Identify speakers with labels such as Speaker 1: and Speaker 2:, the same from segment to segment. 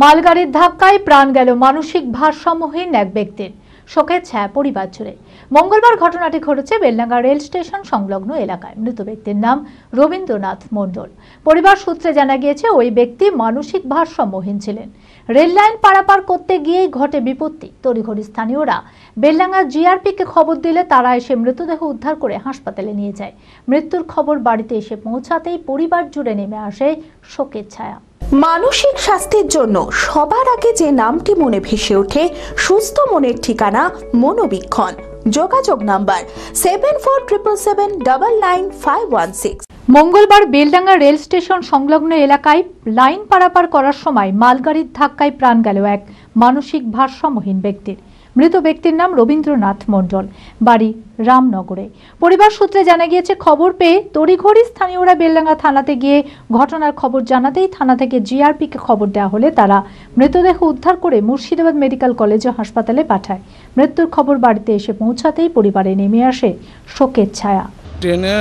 Speaker 1: মালগাড়ির ধাক্কায় প্রাণ গেল মানসিক ভারসাম্যহীন এক ব্যক্তির। শোকের ছায়া পরিবার জুড়ে। মঙ্গলবার ঘটনাটি ঘটেছে বেলডাঙ্গা রেল স্টেশন সংলগ্ন এলাকায়। মৃত ব্যক্তির নাম রবীন্দ্রনাথ মণ্ডল। পরিবার সূত্রে জানা গিয়েছে ওই ব্যক্তি মানসিক ভারসাম্যহীন ছিলেন। রেল লাইন পারাপার করতে গিয়েই ঘটে বিপত্তি। তড়িঘড়ি স্থানীয়রা বেলডাঙ্গা জিআরপিকে খবর দিলে তারা এসে মৃতদেহ উদ্ধার করে হাসপাতালে নিয়ে যায়। মৃত্যুর খবর বাড়িতে এসে পৌঁছাতেই পরিবার জুড়ে নেমে আসে শোকের ছায়া।
Speaker 2: মানসিক স্বাস্থ্যের জন্য সবার আগে যে নামটি মনে ভেসে ওঠে, সুস্থ মনের ঠিকানা মনোবীক্ষণ। যোগাযোগ নাম্বার 7477799516।
Speaker 1: মঙ্গলবার বেলডাঙ্গা রেল স্টেশন সংলগ্ন এলাকায় লাইন পারাপার করার সময় মালগাড়ির ধাক্কায় প্রাণ গেল এক মানসিক ভারসাম্যহীন ব্যক্তির। মৃত ব্যক্তির নাম রবীন্দ্রনাথ মণ্ডল, বাড়ি রামনগরে। পরিবার সূত্রে জানা গিয়েছে খবর পেয়ে তড়িঘড়ি স্থানীয়রা বেলডাঙ্গা থানাতে গিয়ে ঘটনার খবর জানাতেই থানা থেকে জিআরপিকে খবর দেওয়া হলে তারা মৃতদেহ উদ্ধার করে মুর্শিদাবাদ মেডিকেল কলেজ ও হাসপাতালে পাঠায়। মৃত্যুর খবর বাড়িতে এসে পৌঁছাতেই পরিবারে নেমে আসে শোকের ছায়া।
Speaker 3: ট্রেনে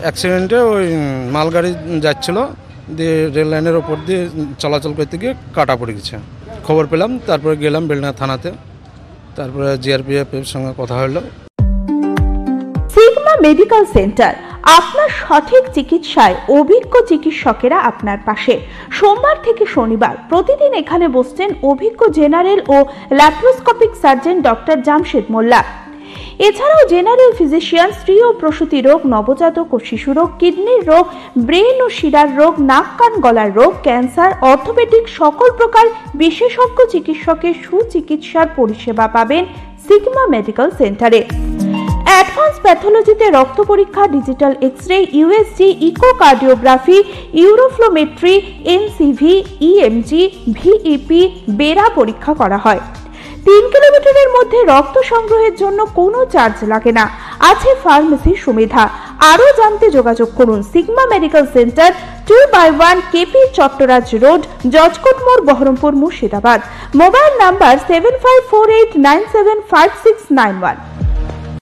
Speaker 3: অ্যাক্সিডেন্টে ওই মালগাড়ি যাচ্ছিল, দিয়ে রেল লাইনের ওপর দিয়ে চলাচল করতে গিয়ে কাটা পড়ে গেছে। খবর পেলাম, তারপরে গেলাম বেলডাঙ্গা থানাতে, তারপরে জিআরপিএফ এর সঙ্গে কথা হলো।
Speaker 2: সিগমা মেডিকেল সেন্টার, আপনার সঠিক চিকিৎসায় অভিজ্ঞ চিকিৎসকেরা আপনার পাশে। সোমবার থেকে শনিবার প্রতিদিন এখানে বসছেন অভিজ্ঞ জেনারেল ও ল্যাপ্রোস্কোপিক সার্জন ডক্টর জামশেদ মোল্লা। এছাড়াও জেনারেল ফিজিশিয়ান, স্ত্রী ও প্রসূতি রোগ, নবজাতক ও শিশু রোগ, কিডনির রোগ, ব্রেন ও শিরার রোগ, নাক কান গলার রোগ, ক্যান্সার, অর্থোপেডিক সকল প্রকার বিশেষজ্ঞ চিকিৎসকের সুচিকিৎসার পরিষেবা পাবেন সিগমা মেডিকেল সেন্টারে। অ্যাডভান্স প্যাথোলজিতে রক্ত পরীক্ষা, digital x-ray, USG, echocardiography, uroflowmetry, NCV, EMG, VEP, BERA পরীক্ষা করা হয়। 3 কিলোমিটারের মধ্যে রক্ত সংগ্রহের জন্য কোনো চার্জ লাগে না। আছে ফার্মেসির সুবিধা। আরও জানতে যোগাযোগ করুন Sigma medical centre, 2/1 KP Chattoraj road, judge court মোড়, বহরমপুর, মুর্শিদাবাদ। Mobile number 7548975691।